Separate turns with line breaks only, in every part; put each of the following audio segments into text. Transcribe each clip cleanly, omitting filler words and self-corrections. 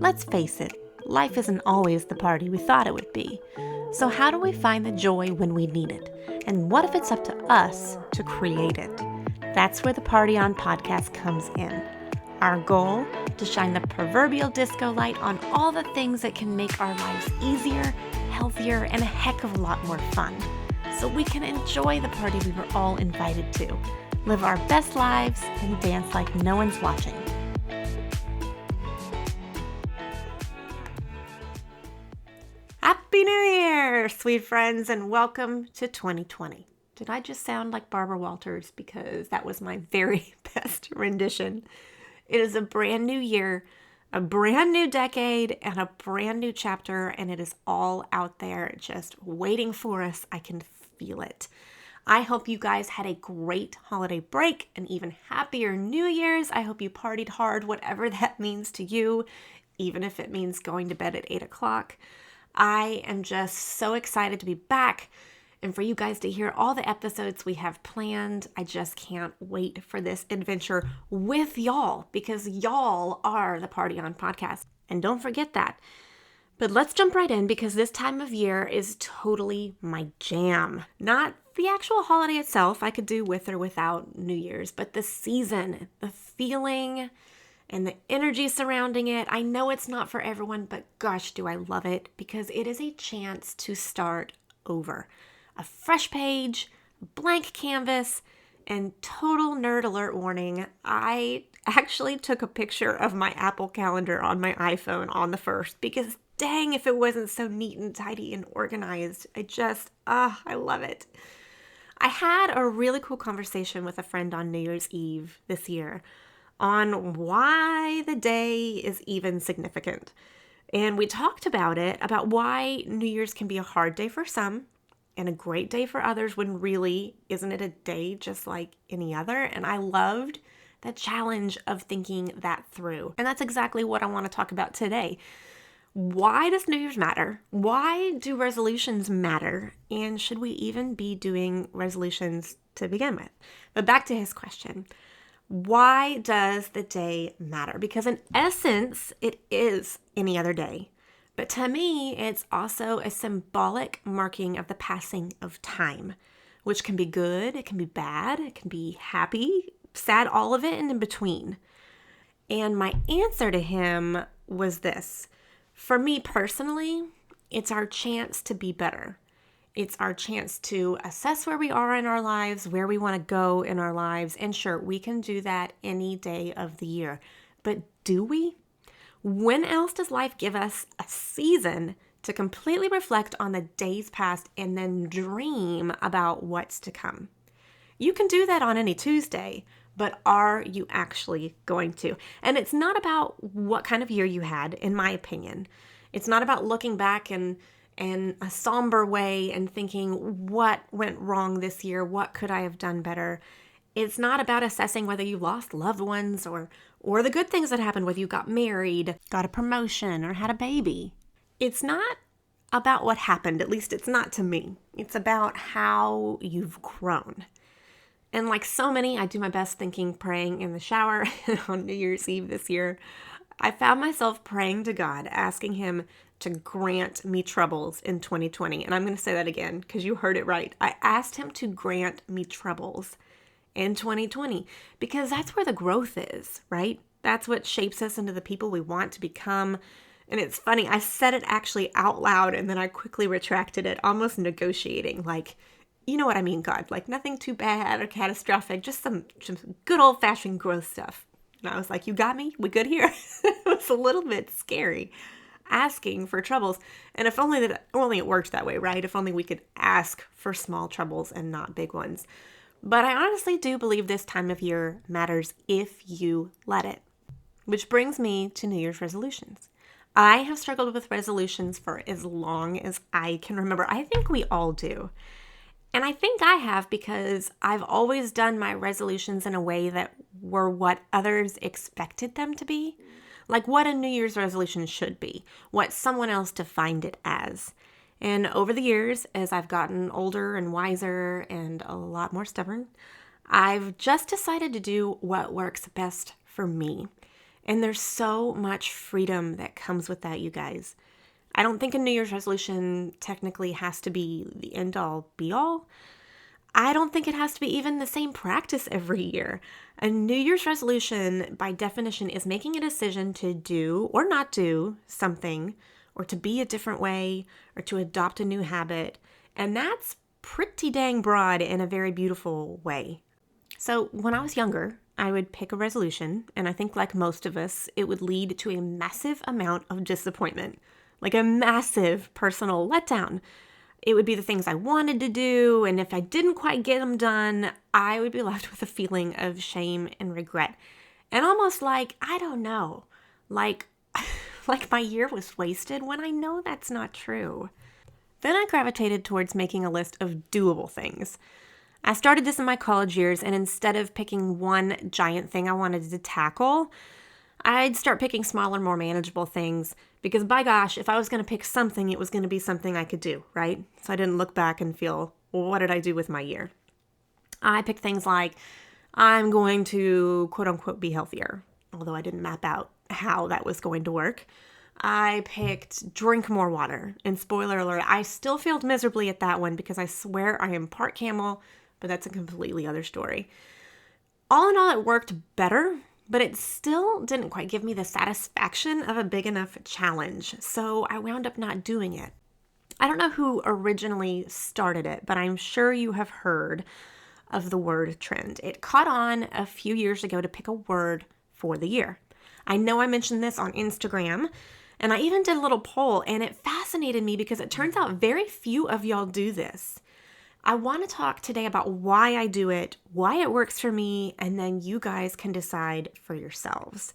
Let's face it, life isn't always the party we thought it would be. So how do we find the joy when we need it? And what if it's up to us to create it? That's where the Party On podcast comes in. Our goal? To shine the proverbial disco light on all the things that can make our lives easier, healthier, and a heck of a lot more fun. So we can enjoy the party we were all invited to, live our best lives, and dance like no one's watching. Happy New Year, sweet friends, and welcome to 2020. Did I just sound like Barbara Walters? Because that was my very best rendition. It is a brand new year, a brand new decade, and a brand new chapter, and it is all out there just waiting for us. I can feel it. I hope you guys had a great holiday break, and even happier New Year's. I hope you partied hard, whatever that means to you, even if it means going to bed at 8 o'clock. I am just so excited to be back and for you guys to hear all the episodes we have planned. I just can't wait for this adventure with y'all, because y'all are the Party On podcast. And don't forget that. But let's jump right in, because this time of year is totally my jam. Not the actual holiday itself, I could do with or without New Year's, but the season, the feeling, and the energy surrounding it. I know it's not for everyone, but gosh, do I love it, because it is a chance to start over. A fresh page, blank canvas, and total nerd alert warning. I actually took a picture of my Apple Calendar on my iPhone on the 1st, because dang if it wasn't so neat and tidy and organized. I love it. I had a really cool conversation with a friend on New Year's Eve this year on why the day is even significant. And we talked about why New Year's can be a hard day for some and a great day for others, when really, isn't it a day just like any other? And I loved the challenge of thinking that through. And that's exactly what I want to talk about today. Why does New Year's matter? Why do resolutions matter? And should we even be doing resolutions to begin with? But back to his question. Why does the day matter? Because in essence, it is any other day. But to me, it's also a symbolic marking of the passing of time, which can be good, it can be bad, it can be happy, sad, all of it, and in between. And my answer to him was this. For me personally, it's our chance to be better. It's our chance to assess where we are in our lives, where we want to go in our lives. And sure, we can do that any day of the year. But do we? When else does life give us a season to completely reflect on the days past and then dream about what's to come? You can do that on any Tuesday, but are you actually going to? And it's not about what kind of year you had, in my opinion. It's not about looking back in a somber way and thinking, what went wrong this year? What could I have done better? It's not about assessing whether you lost loved ones or the good things that happened, whether you got married, got a promotion, or had a baby. It's not about what happened, at least it's not to me. It's about how you've grown. And like so many, I do my best thinking, praying in the shower on New Year's Eve this year. I found myself praying to God, asking him to grant me troubles in 2020. And I'm going to say that again because you heard it right. I asked him to grant me troubles in 2020, because that's where the growth is, right? That's what shapes us into the people we want to become. And it's funny, I said it actually out loud and then I quickly retracted it, almost negotiating, like, you know what I mean, God, like nothing too bad or catastrophic, just some good old-fashioned growth stuff. And I was like, you got me? We good here? It was a little bit scary asking for troubles. And if only it worked that way, right? If only we could ask for small troubles and not big ones. But I honestly do believe this time of year matters if you let it. Which brings me to New Year's resolutions. I have struggled with resolutions for as long as I can remember. I think we all do. And I think I have because I've always done my resolutions in a way that were what others expected them to be. Like what a New Year's resolution should be, what someone else defined it as. And over the years, as I've gotten older and wiser and a lot more stubborn, I've just decided to do what works best for me. And there's so much freedom that comes with that, you guys. I don't think a New Year's resolution technically has to be the end all be all. I don't think it has to be even the same practice every year. A New Year's resolution, by definition, is making a decision to do or not do something, or to be a different way, or to adopt a new habit. And that's pretty dang broad in a very beautiful way. So when I was younger, I would pick a resolution, and I think like most of us, it would lead to a massive amount of disappointment, like a massive personal letdown. It would be the things I wanted to do, and if I didn't quite get them done, I would be left with a feeling of shame and regret. And almost like, I don't know, like like my year was wasted when I know that's not true. Then I gravitated towards making a list of doable things. I started this in my college years, and instead of picking one giant thing I wanted to tackle, I'd start picking smaller, more manageable things, because by gosh, if I was going to pick something, it was going to be something I could do, right? So I didn't look back and feel, well, what did I do with my year? I picked things like, I'm going to quote unquote be healthier, although I didn't map out how that was going to work. I picked drink more water, and spoiler alert, I still failed miserably at that one because I swear I am part camel, but that's a completely other story. All in all, it worked better, but it still didn't quite give me the satisfaction of a big enough challenge, so I wound up not doing it. I don't know who originally started it, but I'm sure you have heard of the word trend. It caught on a few years ago to pick a word for the year. I know I mentioned this on Instagram, and I even did a little poll, and it fascinated me because it turns out very few of y'all do this. I want to talk today about why I do it, why it works for me, and then you guys can decide for yourselves.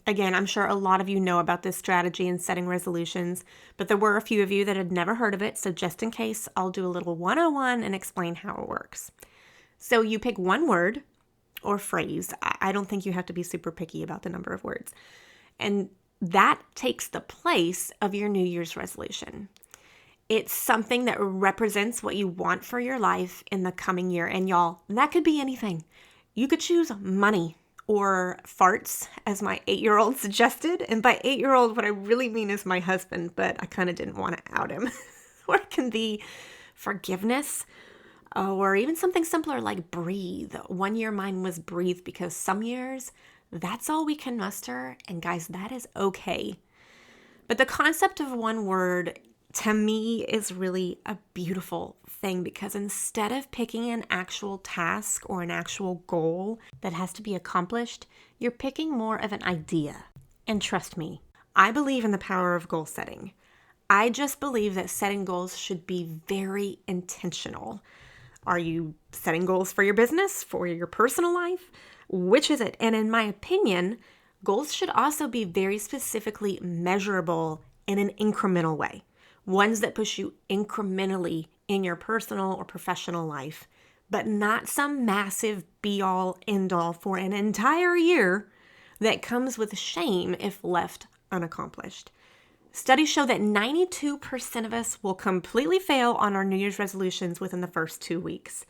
Again, I'm sure a lot of you know about this strategy in setting resolutions, but there were a few of you that had never heard of it, so just in case, I'll do a little 101 and explain how it works. So you pick one word or phrase. I don't think you have to be super picky about the number of words. And that takes the place of your New Year's resolution. It's something that represents what you want for your life in the coming year. And y'all, that could be anything. You could choose money or farts, as my 8-year-old suggested. And by 8-year-old, what I really mean is my husband, but I kind of didn't want to out him. Or it can be forgiveness, or even something simpler like breathe. One year mine was breathe because some years, that's all we can muster. And guys, that is okay. But the concept of one word to me is really a beautiful thing, because instead of picking an actual task or an actual goal that has to be accomplished, you're picking more of an idea. And trust me, I believe in the power of goal setting. I just believe that setting goals should be very intentional. Are you setting goals for your business, for your personal life? Which is it? And in my opinion, goals should also be very specifically measurable in an incremental way. Ones that push you incrementally in your personal or professional life, but not some massive be-all, end-all for an entire year that comes with shame if left unaccomplished. Studies show that 92% of us will completely fail on our New Year's resolutions within the first 2 weeks.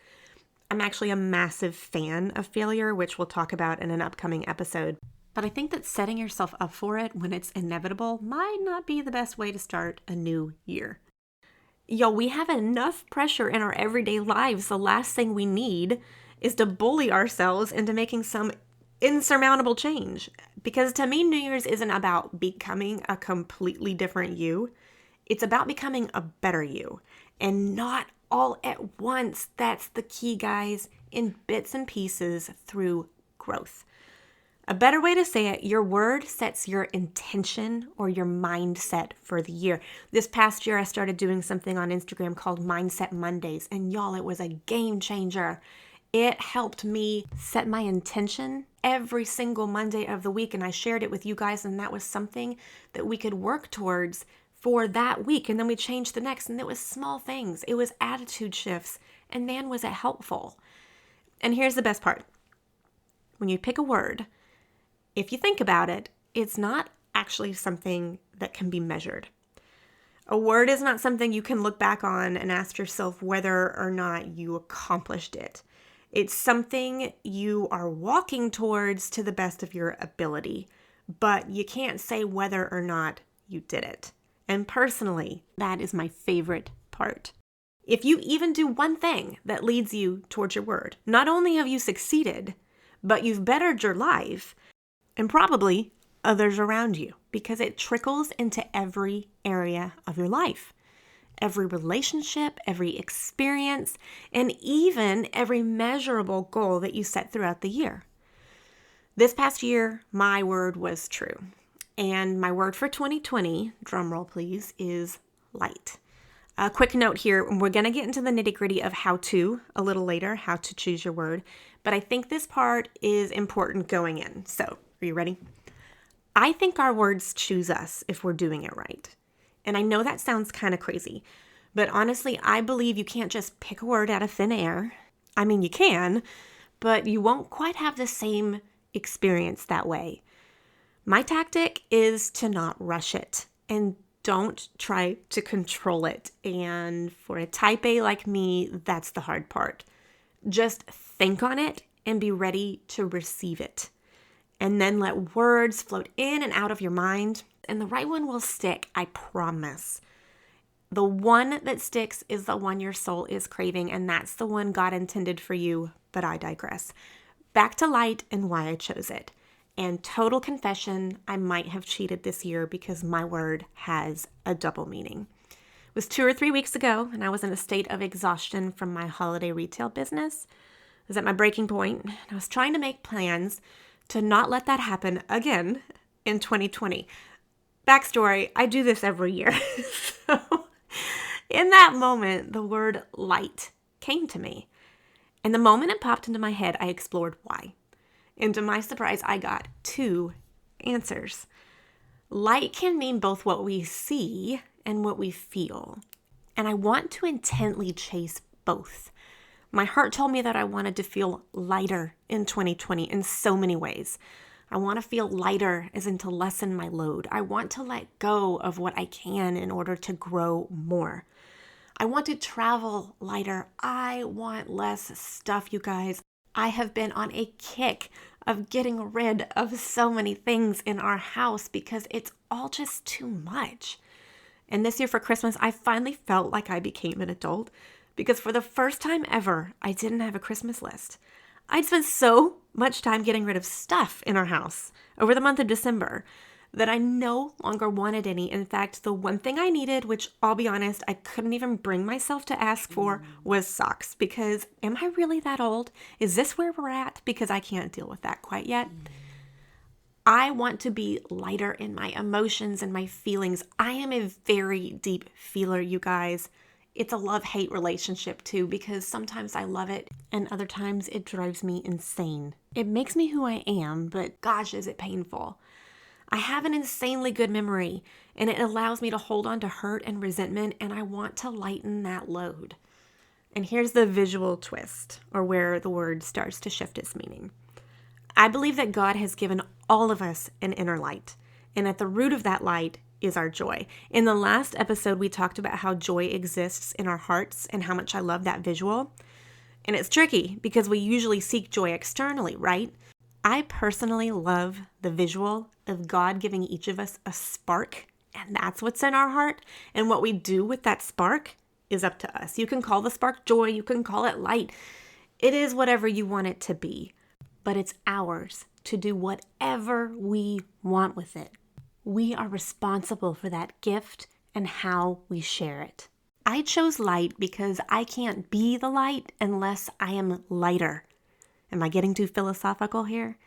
I'm actually a massive fan of failure, which we'll talk about in an upcoming episode. But I think that setting yourself up for it when it's inevitable might not be the best way to start a new year. Yo, we have enough pressure in our everyday lives. The last thing we need is to bully ourselves into making some insurmountable change. Because to me, New Year's isn't about becoming a completely different you. It's about becoming a better you. And not all at once. That's the key, guys. In bits and pieces through growth. A better way to say it, your word sets your intention or your mindset for the year. This past year, I started doing something on Instagram called Mindset Mondays. And y'all, it was a game changer. It helped me set my intention every single Monday of the week. And I shared it with you guys. And that was something that we could work towards for that week. And then we changed the next. And it was small things. It was attitude shifts. And man, was it helpful. And here's the best part. When you pick a word, if you think about it, it's not actually something that can be measured. A word is not something you can look back on and ask yourself whether or not you accomplished it. It's something you are walking towards to the best of your ability. but you can't say whether or not you did it. And personally, that is my favorite part. If you even do one thing that leads you towards your word, not only have you succeeded, but you've bettered your life and probably others around you, because it trickles into every area of your life, every relationship, every experience, and even every measurable goal that you set throughout the year. This past year, my word was true. And my word for 2020, drumroll please, is light. A quick note here, we're going to get into the nitty-gritty of how to a little later, how to choose your word, but I think this part is important going in. So, are you ready? I think our words choose us if we're doing it right. And I know that sounds kind of crazy, but honestly, I believe you can't just pick a word out of thin air. I mean, you can, but you won't quite have the same experience that way. My tactic is to not rush it and don't try to control it. And for a type A like me, that's the hard part. Just think on it and be ready to receive it. And then let words float in and out of your mind. And the right one will stick, I promise. The one that sticks is the one your soul is craving, and that's the one God intended for you, but I digress. Back to light and why I chose it. And total confession, I might have cheated this year because my word has a double meaning. It was 2 or 3 weeks ago, and I was in a state of exhaustion from my holiday retail business. I was at my breaking point, and I was trying to make plans to not let that happen again in 2020. Backstory, I do this every year. So in that moment, the word light came to me. And the moment it popped into my head, I explored why. And to my surprise, I got 2 answers. Light can mean both what we see and what we feel. And I want to intently chase both. My heart told me that I wanted to feel lighter in 2020 in so many ways. I want to feel lighter as in to lessen my load. I want to let go of what I can in order to grow more. I want to travel lighter. I want less stuff, you guys. I have been on a kick of getting rid of so many things in our house because it's all just too much. And this year for Christmas, I finally felt like I became an adult because for the first time ever, I didn't have a Christmas list. I'd spent so much time getting rid of stuff in our house over the month of December that I no longer wanted any. In fact, the one thing I needed, which I'll be honest, I couldn't even bring myself to ask for, was socks. Because am I really that old? Is this where we're at? Because I can't deal with that quite yet. I want to be lighter in my emotions and my feelings. I am a very deep feeler, you guys. It's a love-hate relationship too, because sometimes I love it and other times it drives me insane. It makes me who I am, but gosh, is it painful. I have an insanely good memory, and it allows me to hold on to hurt and resentment, and I want to lighten that load. And here's the visual twist, or where the word starts to shift its meaning. I believe that God has given all of us an inner light, and at the root of that light is our joy. In the last episode, we talked about how joy exists in our hearts and how much I love that visual. And it's tricky because we usually seek joy externally, right? I personally love the visual of God giving each of us a spark, and that's what's in our heart. And what we do with that spark is up to us. You can call the spark joy, you can call it light. It is whatever you want it to be, but it's ours to do whatever we want with it. We are responsible for that gift and how we share it. I chose light because I can't be the light unless I am lighter. Am I getting too philosophical here?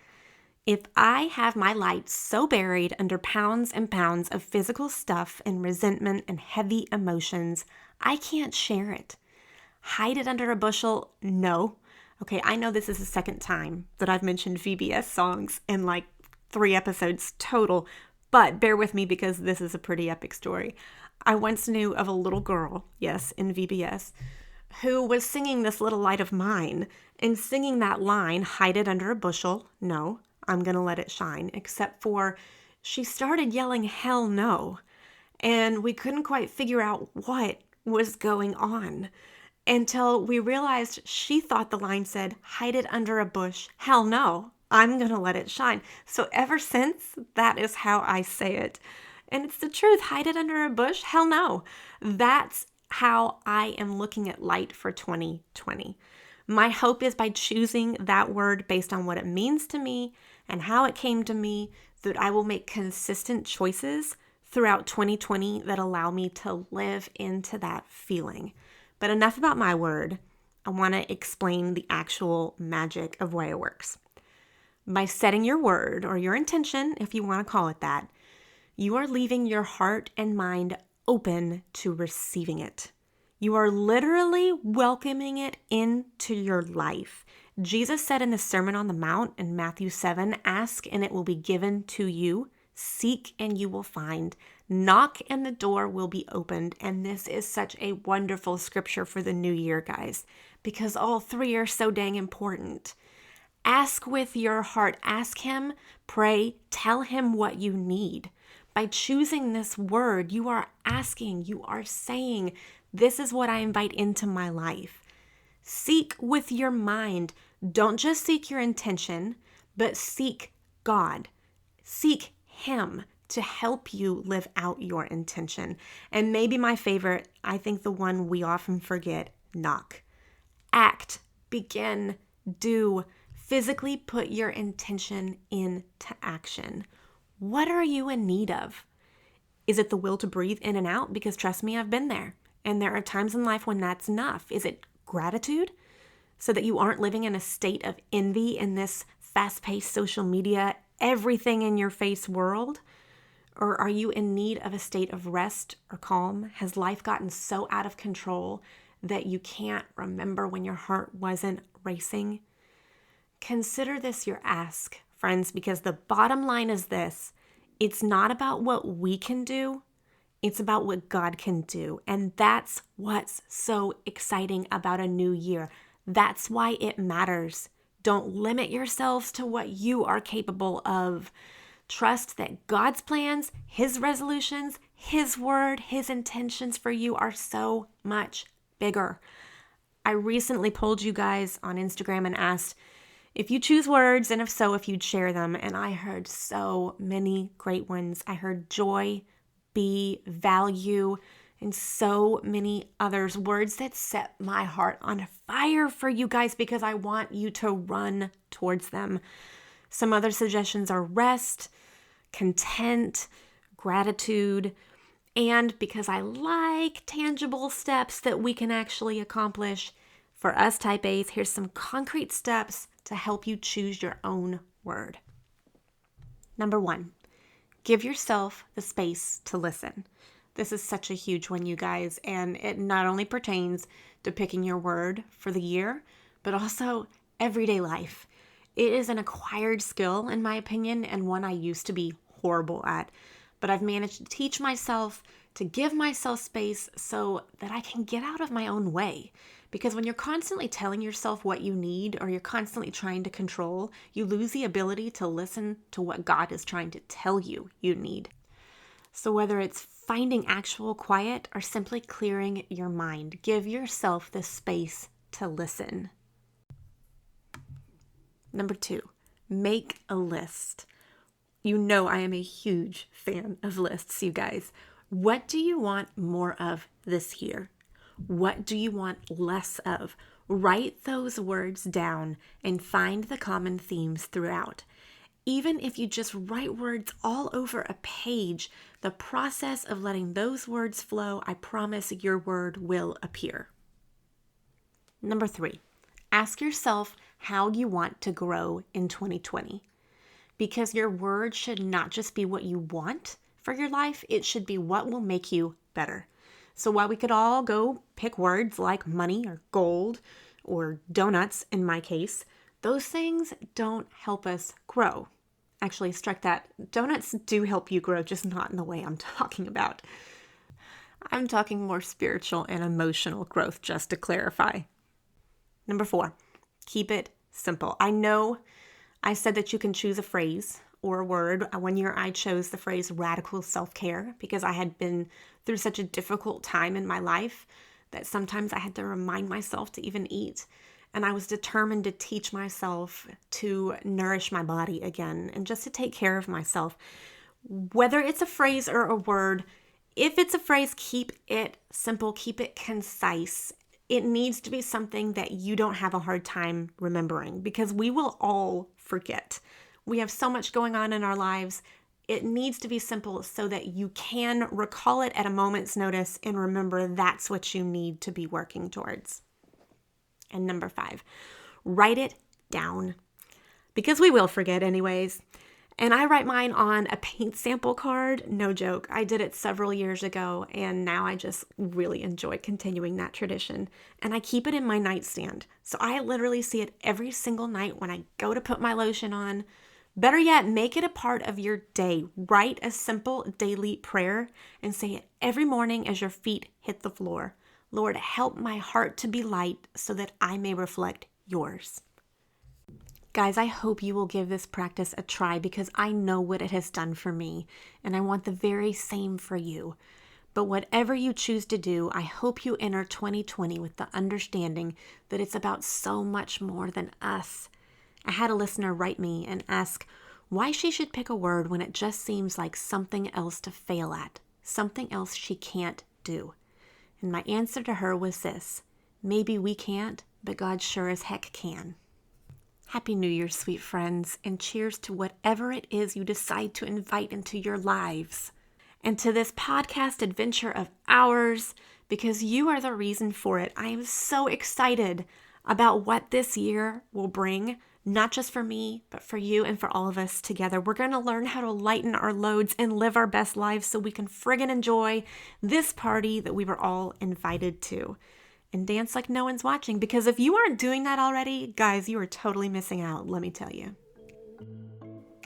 If I have my light so buried under pounds and pounds of physical stuff and resentment and heavy emotions, I can't share it. Hide it under a bushel? No. Okay, I know this is the second time that I've mentioned VBS songs in like 3 episodes total, but bear with me because this is a pretty epic story. I once knew of a little girl, yes, in VBS, who was singing this little light of mine and singing that line, hide it under a bushel. No, I'm going to let it shine, except for she started yelling, hell no. And we couldn't quite figure out what was going on until we realized she thought the line said, hide it under a bush. Hell no. I'm going to let it shine. So ever since, that is how I say it. And it's the truth. Hide it under a bush? Hell no. That's how I am looking at light for 2020. My hope is by choosing that word based on what it means to me and how it came to me, that I will make consistent choices throughout 2020 that allow me to live into that feeling. But enough about my word. I want to explain the actual magic of why it works. By setting your word or your intention, if you want to call it that, you are leaving your heart and mind open to receiving it. You are literally welcoming it into your life. Jesus said in the Sermon on the Mount in Matthew 7, ask and it will be given to you. Seek and you will find. Knock and the door will be opened. And this is such a wonderful scripture for the new year, guys, because all three are so dang important. Ask with your heart. Ask him, pray, tell him what you need. By choosing this word, you are asking, you are saying, this is what I invite into my life. Seek with your mind. Don't just seek your intention, but seek God. Seek him to help you live out your intention. And maybe my favorite, I think the one we often forget, knock. Act, begin, do. Physically put your intention into action. What are you in need of? Is it the will to breathe in and out? Because trust me, I've been there. And there are times in life when that's enough. Is it gratitude? So that you aren't living in a state of envy in this fast-paced social media, everything in your face world? Or are you in need of a state of rest or calm? Has life gotten so out of control that you can't remember when your heart wasn't racing? Consider this your ask, friends, because the bottom line is this. It's not about what we can do. It's about what God can do. And that's what's so exciting about a new year. That's why it matters. Don't limit yourselves to what you are capable of. Trust that God's plans, his resolutions, his word, his intentions for you are so much bigger. I recently polled you guys on Instagram and asked if you choose words, and if so, if you'd share them. And I heard so many great ones. I heard joy, be, value, and so many others. Words that set my heart on fire for you guys because I want you to run towards them. Some other suggestions are rest, content, gratitude, and because I like tangible steps that we can actually accomplish, for us type A's, here's some concrete steps to help you choose your own word. Number 1, give yourself the space to listen. This is such a huge one, you guys, and it not only pertains to picking your word for the year, but also everyday life. It is an acquired skill, in my opinion, and one I used to be horrible at. But I've managed to teach myself to give myself space so that I can get out of my own way. Because when you're constantly telling yourself what you need or you're constantly trying to control, you lose the ability to listen to what God is trying to tell you you need. So whether it's finding actual quiet or simply clearing your mind, give yourself the space to listen. Number 2, make a list. You know I am a huge fan of lists, you guys. What do you want more of this year? What do you want less of? Write those words down and find the common themes throughout. Even if you just write words all over a page, the process of letting those words flow, I promise your word will appear. Number 3, ask yourself how you want to grow in 2020. Because your word should not just be what you want for your life, it should be what will make you better. So while we could all go pick words like money or gold or donuts in my case, those things don't help us grow. Actually, strike that. Donuts do help you grow, just not in the way I'm talking about. I'm talking more spiritual and emotional growth, just to clarify. Number 4, keep it simple. I know I said that you can choose a phrase or a word. One year I chose the phrase radical self-care because I had been through such a difficult time in my life that sometimes I had to remind myself to even eat. And I was determined to teach myself to nourish my body again and just to take care of myself. Whether it's a phrase or a word, if it's a phrase, keep it simple, keep it concise. It needs to be something that you don't have a hard time remembering, because we will all forget. We have so much going on in our lives. It needs to be simple so that you can recall it at a moment's notice and remember that's what you need to be working towards. And number 5, write it down, because we will forget anyways. And I write mine on a paint sample card. No joke. I did it several years ago, and now I just really enjoy continuing that tradition. And I keep it in my nightstand. So I literally see it every single night when I go to put my lotion on. Better yet, make it a part of your day. Write a simple daily prayer and say it every morning as your feet hit the floor. Lord, help my heart to be light so that I may reflect yours. Guys, I hope you will give this practice a try, because I know what it has done for me, and I want the very same for you. But whatever you choose to do, I hope you enter 2020 with the understanding that it's about so much more than us. I had a listener write me and ask why she should pick a word when it just seems like something else to fail at, something else she can't do. And my answer to her was this: maybe we can't, but God sure as heck can. Happy New Year, sweet friends, and cheers to whatever it is you decide to invite into your lives. And to this podcast adventure of ours, because you are the reason for it. I am so excited about what this year will bring, not just for me, but for you and for all of us together. We're going to learn how to lighten our loads and live our best lives so we can friggin' enjoy this party that we were all invited to. And dance like no one's watching, because if you aren't doing that already, guys, you are totally missing out, let me tell you.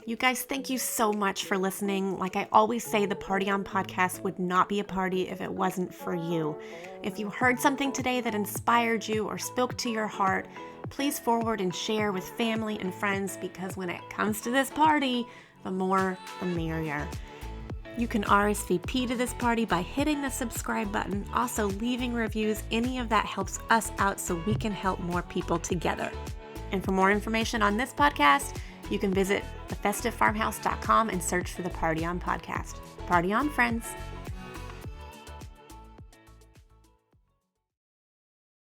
You guys, thank you so much for listening. Like I always say, the Party On podcast would not be a party if it wasn't for you. If you heard something today that inspired you or spoke to your heart, please forward and share with family and friends, because when it comes to this party, the more the merrier. You can RSVP to this party by hitting the subscribe button, also leaving reviews. Any of that helps us out so we can help more people together. And for more information on this podcast, you can visit thefestivefarmhouse.com and search for the Party On podcast. Party on, friends.